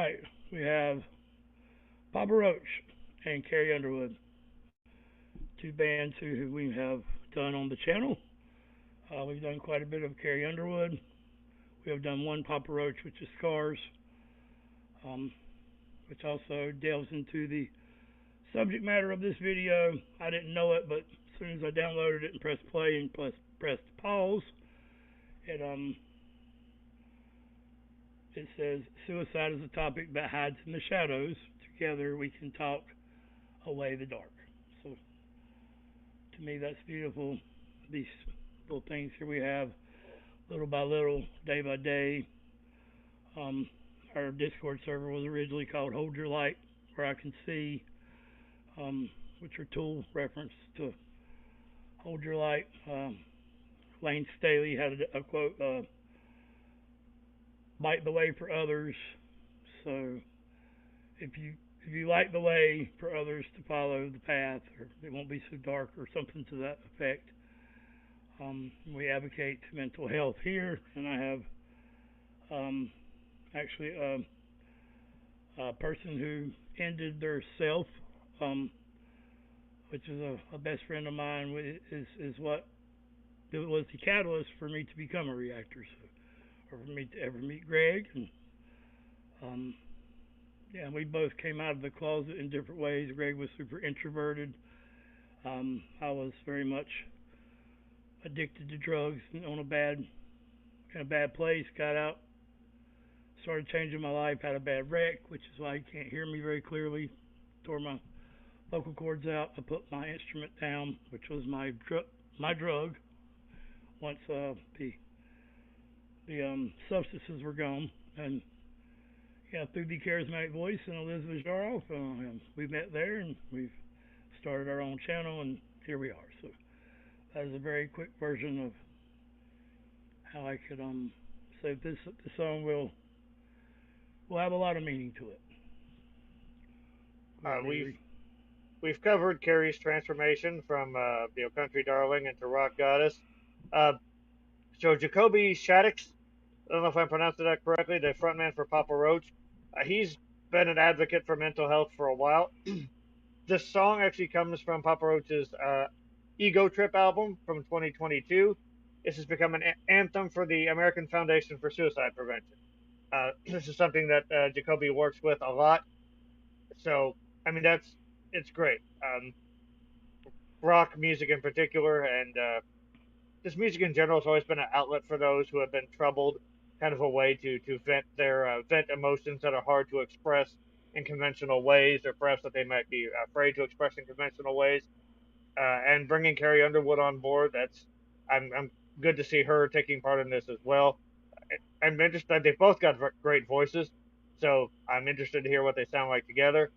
right, we have Papa Roach and Carrie Underwood, two bands who we have done on the channel. We've done quite a bit of Carrie Underwood. We have done one Papa Roach, which is Scars, which also delves into the subject matter of this video. I didn't know it, but as soon as I downloaded it and pressed play and pressed pause, it says suicide is a topic that hides in the shadows. Together we can talk away the dark. So to me that's beautiful. These little things here we have, little by little, day by day. Our Discord server was originally called Hold Your Light, where I can see, which are tool reference to Hold Your Light. Lane Staley had a quote, light the way for others. So if you light the way for others to follow the path, or it won't be so dark, or something to that effect. We advocate mental health here, and I have actually a person who ended their self, which is a best friend of mine, is what it was the catalyst for me to become a reactor, so, or for me to ever meet Greg. And yeah, we both came out of the closet in different ways. Greg was super introverted. I was very much addicted to drugs and in a bad place. Got out, started changing my life. Had a bad wreck, which is why you can't hear me very clearly. Tore my vocal cords out. I put my instrument down, which was my drug. Once the substances were gone, and yeah, through the charismatic voice and Elizabeth Jaroff, we met there, and we've started our own channel, and here we are. So that is a very quick version of how I could say this song will have a lot of meaning to it. We've covered Carrie's transformation from country darling into rock goddess. So Jacoby Shaddix, I don't know if I'm pronouncing that correctly, the frontman for Papa Roach, he's been an advocate for mental health for a while. This song actually comes from Papa Roach's Ego Trip album from 2022. This has become an anthem for the American Foundation for Suicide Prevention. This is something that Jacoby works with a lot. So, I mean, it's great. Rock music in particular, and just music in general has always been an outlet for those who have been troubled, kind of a way to vent their vent emotions that are hard to express in conventional ways, or perhaps that they might be afraid to express in conventional ways. And bringing Carrie Underwood on board, I'm good to see her taking part in this as well. I'm interested. They've both got great voices, so I'm interested to hear what they sound like together.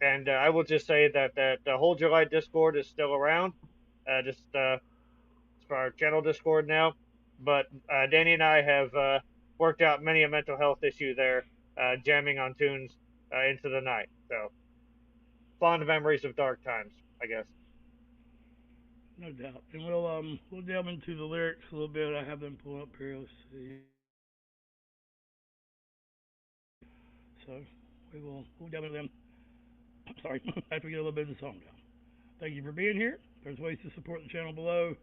And I will just say that the Hold Your Light Discord is still around. Just for our channel Discord now. But Danny and I have worked out many a mental health issue there, jamming on tunes into the night. So fond memories of dark times, I guess. No doubt. And we'll delve into the lyrics a little bit. I have them pulled up here. Let's see. So we'll delve into them. Sorry, after we get a little bit of the song down. Thank you for being here. There's ways to support the channel below.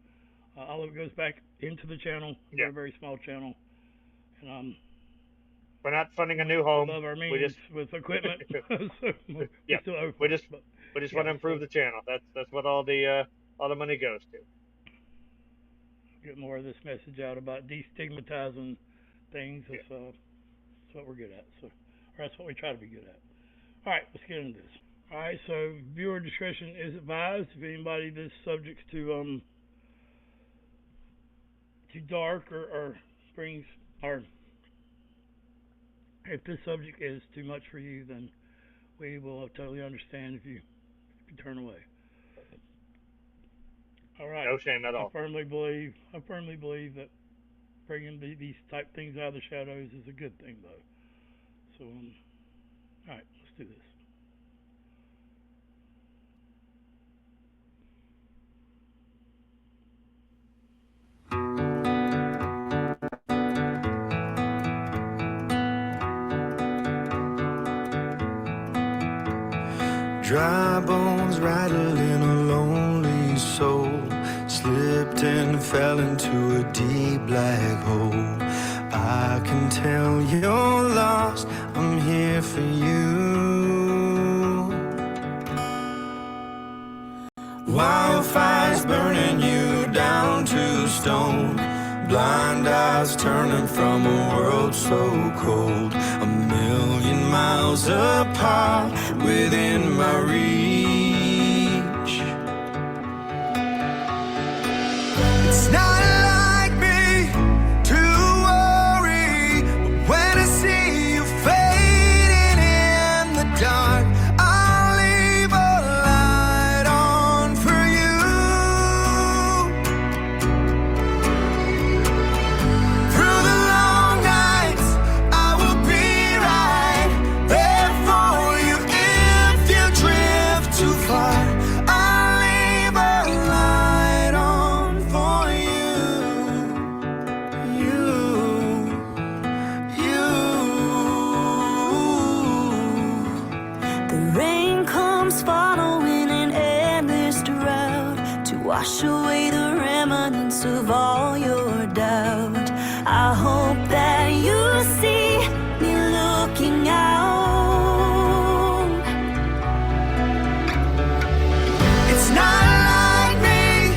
All of it goes back into the channel. We're a very small channel. And we're not funding a new home. Above our means with equipment. So we just want to improve the channel. That's what all the money goes to. Get more of this message out about destigmatizing things. That's what we're good at. So, or that's what we try to be good at. All right, let's get into this. All right, so viewer discretion is advised. If anybody this subject's too dark or brings, or if this subject is too much for you, then we will totally understand if you turn away. All right. No shame at all. I firmly believe that bringing these type things out of the shadows is a good thing, though. So, all right, let's do this. Dry bones rattling a lonely soul, slipped and fell into a deep black hole. I can tell you're lost, I'm here for you. Wildfires burning you down to stone, blind eyes turning from a world so cold, a million miles apart within my reach. It's not like me to worry, but when I see you fading in the dark, I'll leave a light on for you. Through the long nights, I will be right there for you. If you drift too far, I'll leave a light on for you. The rain comes following an endless drought to wash away the remnants of all your doubt. I hope that you see me looking out. It's not like me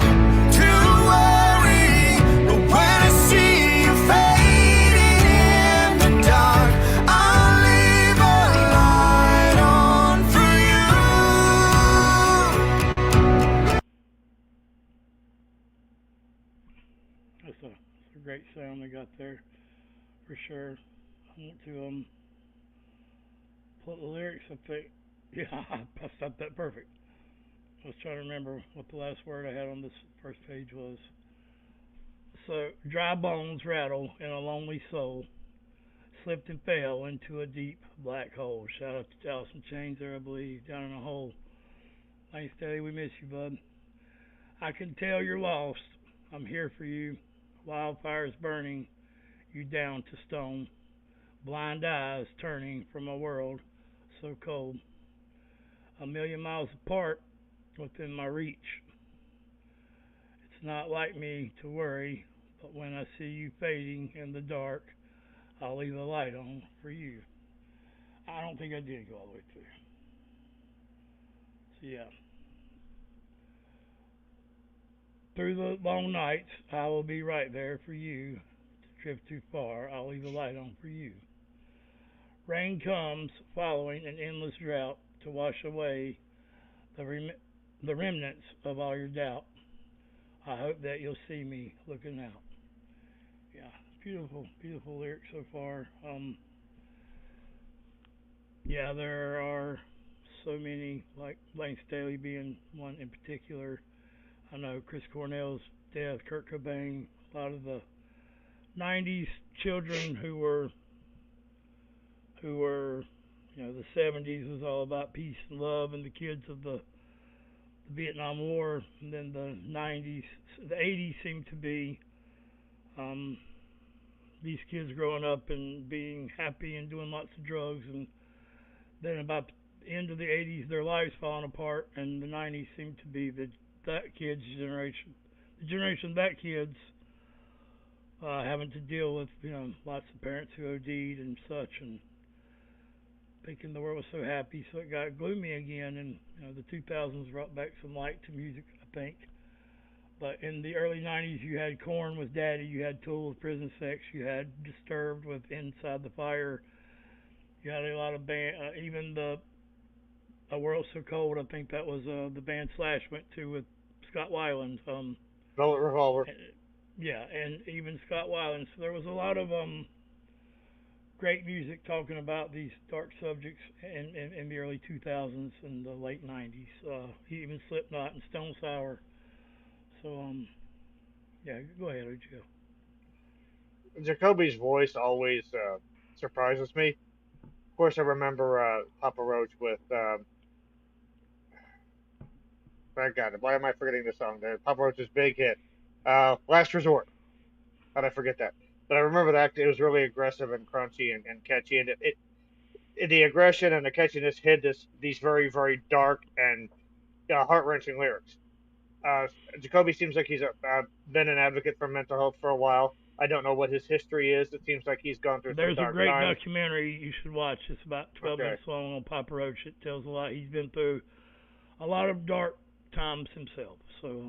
to worry, but when I see you fading in the dark, I'll leave a light on for you. That's a great sound they got there, for sure. I want to put the lyrics up there. Yeah, I stopped that perfect. I was trying to remember what the last word I had on this first page was. So, dry bones rattle in a lonely soul, slipped and fell into a deep black hole. Shout out to Dallas and Chains there, I believe, down in a hole. Thanks, Daddy, we miss you, bud. I can tell you're lost. I'm here for you. Wildfires burning you down to stone. Blind eyes turning from a world so cold. A million miles apart within my reach. It's not like me to worry, but when I see you fading in the dark, I'll leave a light on for you. I don't think I did go all the way through. So yeah. Through the long nights, I will be right there for you. To drift too far, I'll leave a light on for you. Rain comes following an endless drought to wash away the remnants of all your doubt. I hope that you'll see me looking out. Yeah, beautiful, beautiful lyrics so far. Yeah, there are so many, like Lane Staley being one in particular. I know Chris Cornell's death, Kurt Cobain, a lot of the '90s children who were, the '70s was all about peace and love, and the kids of the Vietnam War, and then the '90s, the '80s seemed to be um, these kids growing up and being happy and doing lots of drugs, and then about the end of the '80s, their lives falling apart, and the '90s seemed to be that kid's generation, the generation of that kids having to deal with lots of parents who OD'd and such, and thinking the world was so happy, so it got gloomy again. And the 2000s brought back some light to music, I think. But in the early '90s, you had Korn with Daddy, you had Tool with Prison Sex, you had Disturbed with Inside the Fire, you had a lot of band, even the A World So Cold. I think that was the band Slash went to with Scott Weiland. Velvet Revolver. Yeah, and even Scott Weiland. So there was a lot of great music talking about these dark subjects in the early 2000s and the late '90s. Even Slipknot and Stone Sour. So yeah, go ahead, OGL. Jacoby's voice always surprises me. Of course, I remember Papa Roach with. My God, why am I forgetting the song? Papa Roach's big hit, "Last Resort." How'd I forget that? But I remember that it was really aggressive and crunchy and catchy, and it the aggression and the catchiness hid these very, very dark and heart wrenching lyrics. Uh, Jacoby seems like he's been an advocate for mental health for a while. I don't know what his history is. It seems like he's gone through some There's a dark great times. documentary you should watch. It's about 12 Okay. minutes long on Papa Roach. It tells a lot. He's been through a lot of dark times himself. So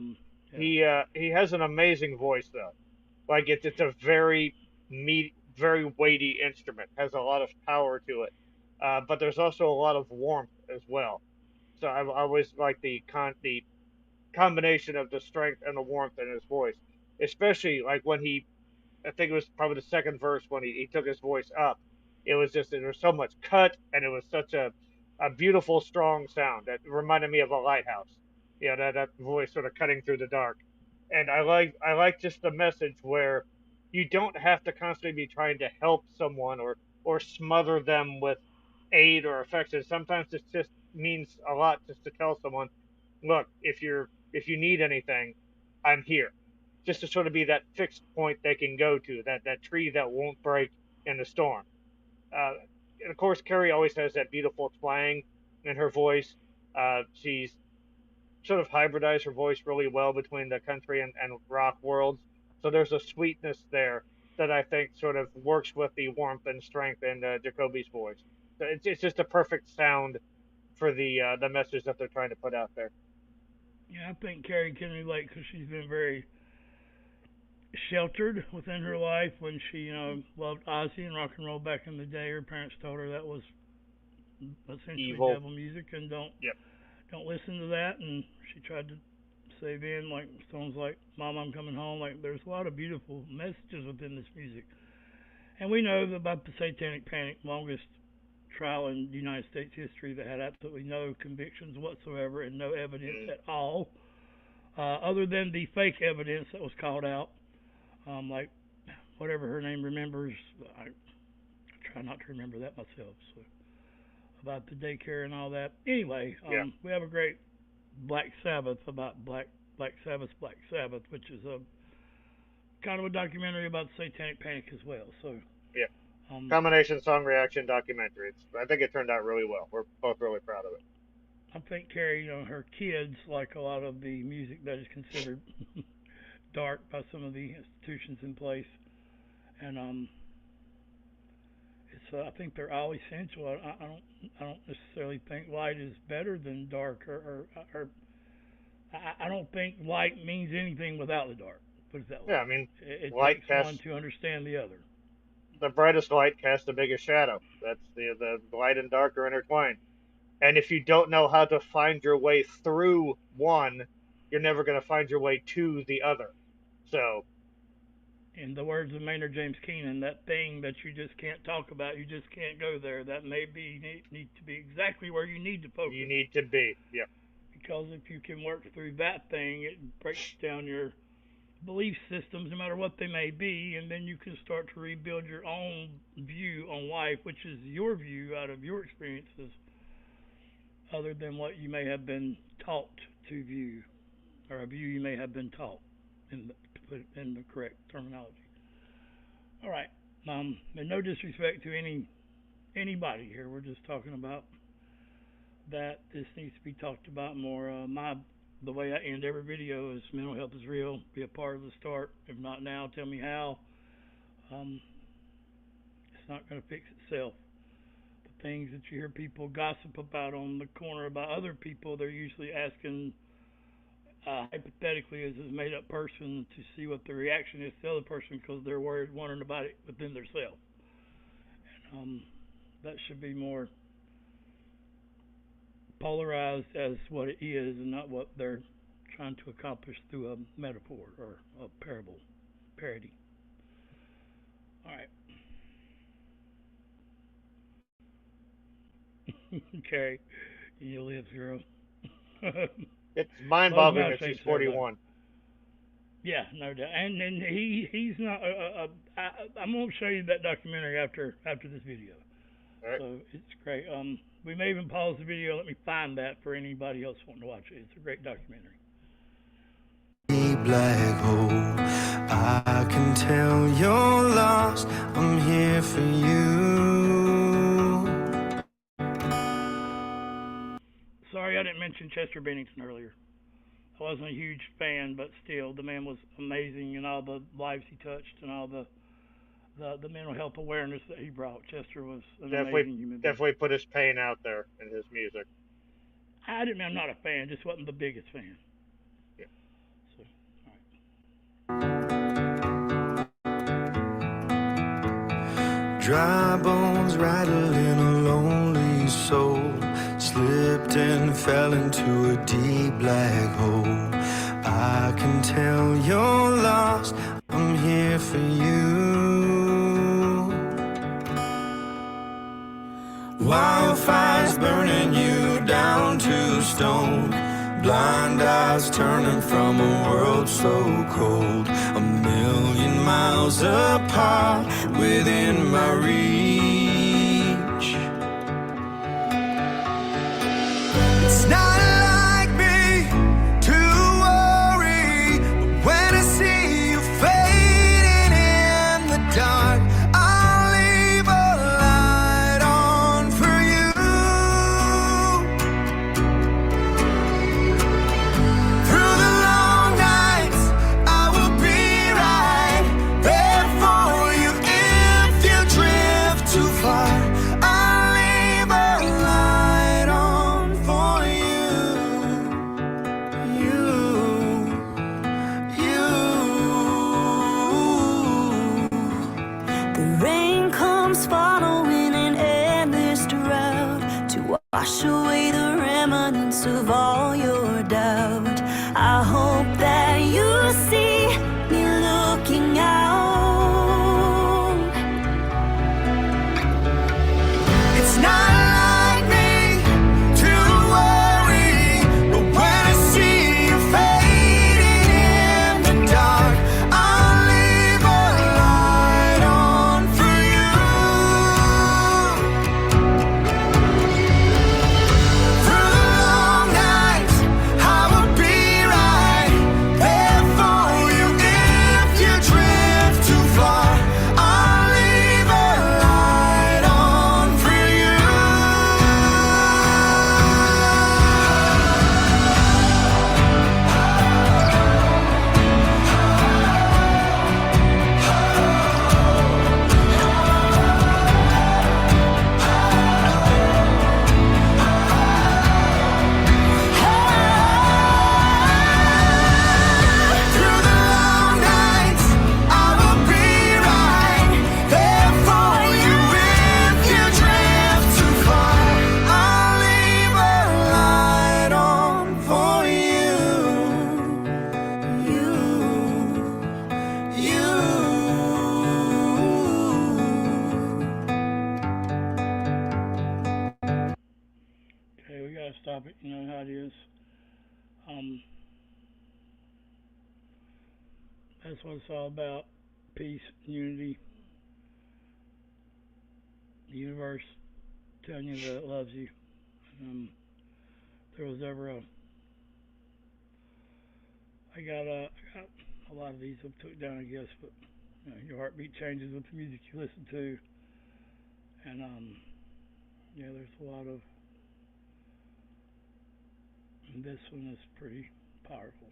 yeah. He has an amazing voice though. Like it's a very weighty instrument. Has a lot of power to it. But there's also a lot of warmth as well. So I always like the combination of the strength and the warmth in his voice, especially like when I think it was probably the second verse when he took his voice up. It was just there was so much cut and it was such a beautiful strong sound that reminded me of a lighthouse. That voice sort of cutting through the dark. And I like just the message where you don't have to constantly be trying to help someone or smother them with aid or affection. Sometimes it just means a lot just to tell someone, look, if you need anything, I'm here. Just to sort of be that fixed point they can go to, that tree that won't break in the storm. Uh, and of course, Carrie always has that beautiful twang in her voice. She's sort of hybridized her voice really well between the country and rock worlds. So there's a sweetness there that I think sort of works with the warmth and strength in Jacoby's voice. So it's just a perfect sound for the message that they're trying to put out there. Yeah, I think Carrie can relate because she's been very sheltered within her life when she, loved Ozzy and rock and roll back in the day. Her parents told her that was essentially Evil. devil music and Yep. don't listen to that. And she tried to save in like songs like "Mom, I'm Coming Home." Like there's a lot of beautiful messages within this music, and we know about the Satanic Panic, longest trial in United States history that had absolutely no convictions whatsoever and no evidence at all, other than the fake evidence that was called out. Like whatever her name remembers, I try not to remember that myself. So about the daycare and all that. Anyway, Yeah. we have a great Black Sabbath about Black Sabbath, which is a kind of a documentary about the Satanic Panic as well. So Yeah. um, Combination song reaction documentary. I think it turned out really well. We're both really proud of it. I think Carrie, her kids like a lot of the music that is considered dark by some of the institutions in place, and it's I think they're all essential. I don't necessarily think light is better than dark, or I don't think light means anything without the dark. Put it that way. Yeah, I mean, It light takes one casts to understand the other. the brightest light casts the biggest shadow. That's the light and dark are intertwined. And if you don't know how to find your way through one, you're never going to find your way to the other. So, In the words of Maynard James Keenan, that thing that you just can't talk about, you just can't go there. That may be need to be exactly where you need to focus. you need to be. Yep. Because if you can work through that thing, it breaks down your belief systems, no matter what they may be, and then you can start to rebuild your own view on life, which is your view out of your experiences, other than what you may have been taught to view, or a view you may have been taught, to put it in the correct terminology. All right. And no disrespect to anybody here. We're just talking about that this needs to be talked about more. The way I end every video is mental health is real. Be a part of the start. If not now, tell me how. It's not going to fix itself. The things that you hear people gossip about on the corner about other people, they're usually asking hypothetically as a made up person to see what the reaction is to the other person because they're worried, wondering about it within themselves. And that should be more polarized as what it is and not what they're trying to accomplish through a metaphor or a parody. All right. Okay, you live, girl. It's mind-boggling that she's 41. Yeah, no doubt. And he's not. I'm gonna show you that documentary after this video. All right. So it's great. We may even pause the video. Let me find that for anybody else wanting to watch it. It's a great documentary. Black hole, I can tell you're lost. I'm here for you. I didn't mention Chester Bennington earlier. I wasn't a huge fan, but still, the man was amazing, and all the lives he touched, and all the mental health awareness that he brought. Chester was an amazing human being. Definitely put his pain out there in his music. I didn't mean I'm not a fan, just wasn't the biggest fan. Yeah. So, all right. Dry bones rattling a lonely soul, slipped and fell into a deep black hole. I can tell you're lost, I'm here for you. Wildfires burning you down to stone, blind eyes turning from a world so cold, a million miles apart within my reach. It's not like me to worry, but when I see you fading in the dark, I'll leave a light on for you. Through the long nights, I will be right there for you. If you drift too far, I'll leave a light on for you. The rain comes following an endless drought to wash away the remnants of all your doubt. I hope that you see me looking out. It's not like me to worry, but when I see you fading in the dark, I'll leave a light on for you. Through the long nights, I will be right there for you. If you drift too far, I'll leave a light on for you. Through the long nights, I will be right there for you. If you drift too far, I'll leave a light on for you. Okay, we gotta stop it. You know how it is. That's what it's all about. Peace, unity. The universe telling you that it loves you. If there was ever I got a lot of these I took down, I guess, but your heartbeat changes with the music you listen to, and yeah, there's a lot of. And this one is pretty powerful.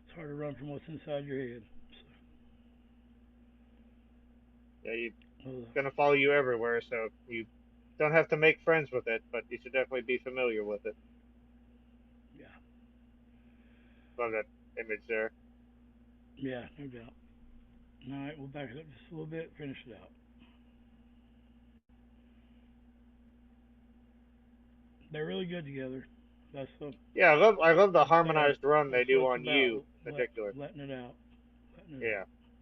It's hard to run from what's inside your head. Yeah, it's gonna follow you everywhere, so you don't have to make friends with it, but you should definitely be familiar with it. Yeah. Love that image there. Yeah, no doubt. All right, we'll back it up just a little bit, finish it out. They're really good together. That's the. Yeah, I love the harmonized run they do on You in particular. Letting it out.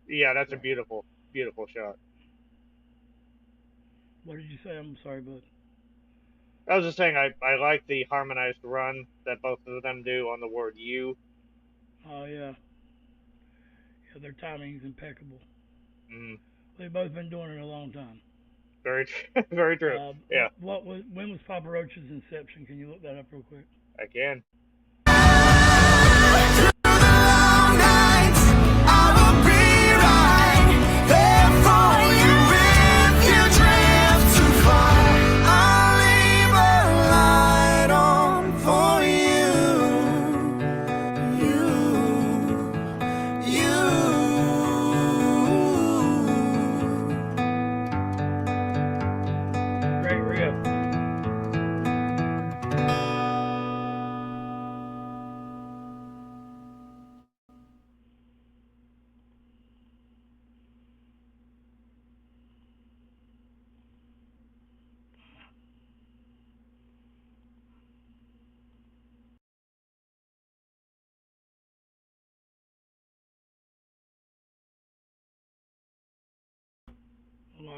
Yeah, that's a beautiful, beautiful shot. What did you say? I'm sorry, bud. I was just saying I like the harmonized run that both of them do on the word You. Oh yeah. Yeah, their timing's impeccable. Mm. They've both been doing it a long time. Very, very true. Yeah. When was Papa Roach's inception? Can you look that up real quick? I can. Through the long nights, I will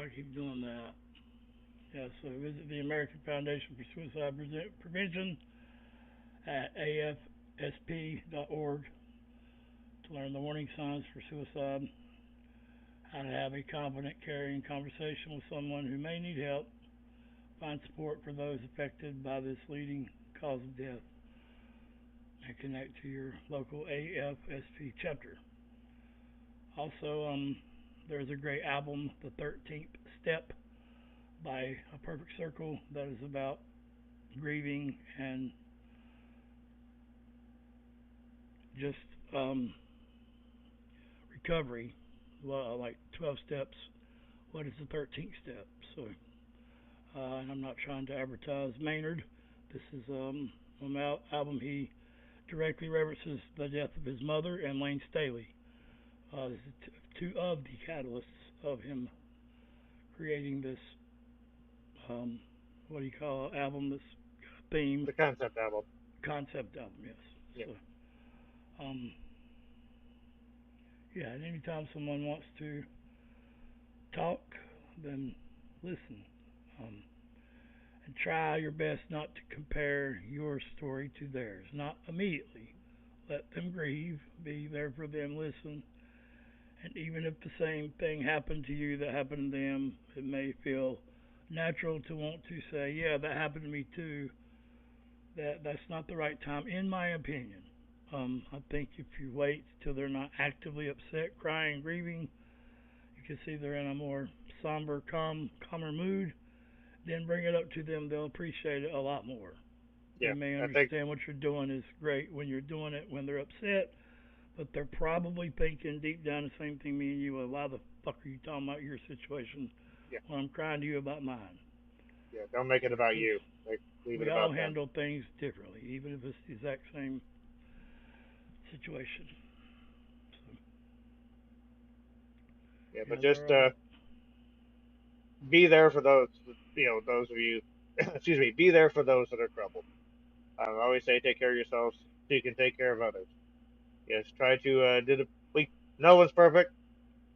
I'll keep doing that. Yeah, so visit the American Foundation for Suicide Prevention at afsp.org to learn the warning signs for suicide, how to have a confident, caring conversation with someone who may need help, find support for those affected by this leading cause of death, and connect to your local AFSP chapter. Also, there's a great album, The 13th Step, by A Perfect Circle, that is about grieving and just recovery, like 12 steps. What is the 13th step? So, and I'm not trying to advertise Maynard. This is an album. He directly references the death of his mother and Lane Staley. This is two of the catalysts of him creating this, what do you call it, album, this theme? The concept album. Concept album, yes. Yeah. So, yeah, and anytime someone wants to talk, then listen. And try your best not to compare your story to theirs. Not immediately. Let them grieve. Be there for them. Listen. And even if the same thing happened to you that happened to them, it may feel natural to want to say, yeah, that happened to me too. That's not the right time, in my opinion. I think if you wait till they're not actively upset, crying, grieving, you can see they're in a more somber, calmer mood, then bring it up to them. They'll appreciate it a lot more. Yeah, they may understand what you're doing is great when you're doing it when they're upset, but they're probably thinking deep down the same thing me and you are. Why the fuck are you talking about your situation when I'm crying to you about mine? Yeah, don't make it about you. Leave it about them. We all handle things differently, even if it's the exact same situation. So, yeah, but just be there for those, those of you, excuse me, be there for those that are troubled. I always say take care of yourselves so you can take care of others. Yes, try to no one's perfect,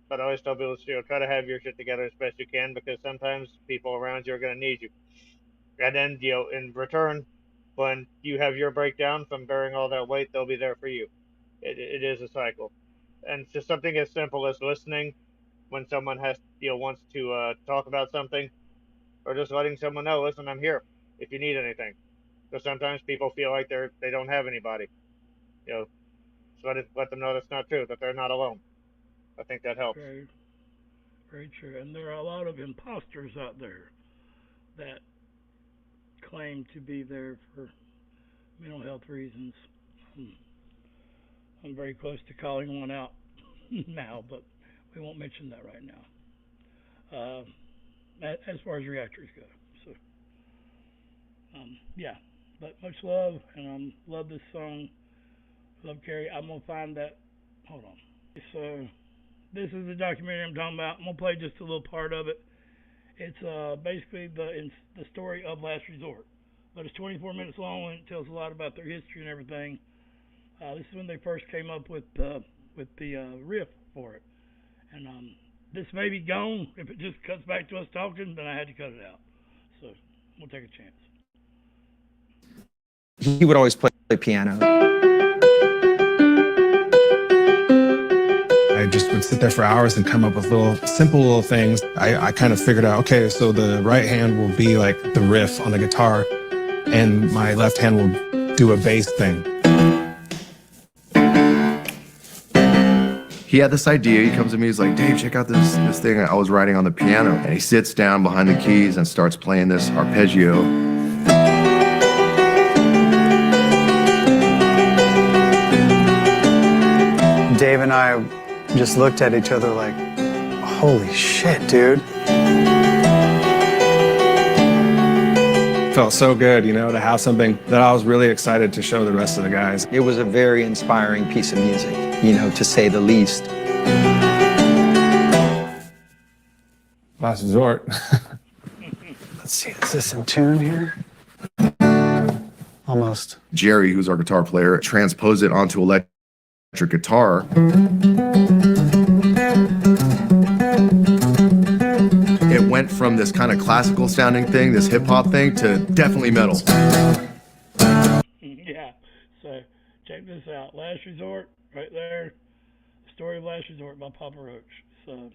but I always tell people, try to have your shit together as best you can, because sometimes people around you are going to need you. And then, in return, when you have your breakdown from bearing all that weight, they'll be there for you. It is a cycle. And it's just something as simple as listening when someone wants to talk about something, or just letting someone know, listen, I'm here if you need anything. Because sometimes people feel like they don't have anybody. So let them know that's not true, that they're not alone. I think that helps. Very, very true. And there are a lot of imposters out there that claim to be there for mental health reasons. I'm very close to calling one out now, but we won't mention that right now. As far as reactors go. So, yeah. But much love, and love this song. Love Carrie. I'm going to find that. Hold on. So, this is the documentary I'm talking about. I'm going to play just a little part of it. It's basically the story of Last Resort. But it's 24 minutes long, and it tells a lot about their history and everything. This is when they first came up with the riff for it. And this may be gone. If it just cuts back to us talking, then I had to cut it out. So we'll take a chance. He would always play piano. I just would sit there for hours and come up with simple little things. I kind of figured out, okay, so the right hand will be like the riff on the guitar, and my left hand will do a bass thing. He had this idea. He comes to me, he's like, Dave, check out this thing I was writing on the piano. And he sits down behind the keys and starts playing this arpeggio. Dave and I just looked at each other like, holy shit, dude. Felt so good, to have something that I was really excited to show the rest of the guys. It was a very inspiring piece of music, to say the least. Last Resort. Let's see, is this in tune here? Almost. Jerry, who's our guitar player, transposed it onto electric guitar. It went from this kind of classical sounding thing, this hip hop thing, to definitely metal. Yeah. So check this out. Last Resort, right there. The Story of Last Resort by Papa Roach. It's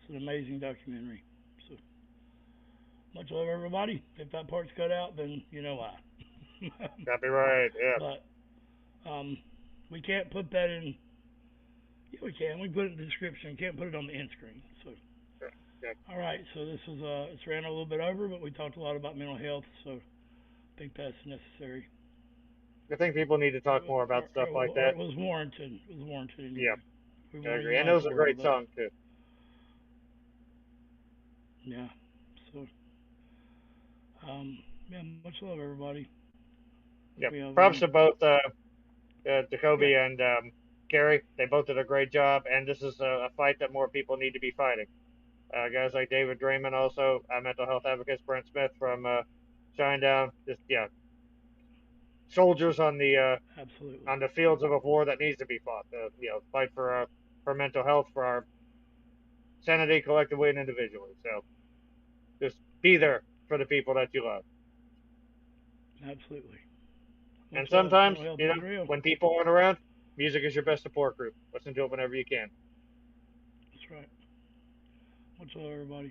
an amazing documentary. So much love, everybody. If that part's cut out, then you know why. Copyright, yeah. But we can't put that in. Yeah, we can. We put it in the description. Can't put it on the end screen. So, Yeah. all right. So this is it's ran a little bit over, but we talked a lot about mental health. So I think that's necessary. I think people need to talk more about stuff like that. It was warranted. It was warranted. Anyway. Yeah. We I want agree. to And it was unite a the great world, song, too. Yeah. So, yeah, much love, everybody. Yeah. Props to both Jacoby Yeah. and Carrie. They both did a great job, and this is a fight that more people need to be fighting. Guys like David Draymond, also mental health advocates, Brent Smith from Shinedown. Just soldiers on the Absolutely. on the fields of a war that needs to be fought. Fight for mental health, for our sanity collectively and individually. So just be there for the people that you love. Absolutely. And Much love. sometimes, Mental health is real. when people aren't around, music is your best support group. Listen to it whenever you can. That's right. Much love, everybody.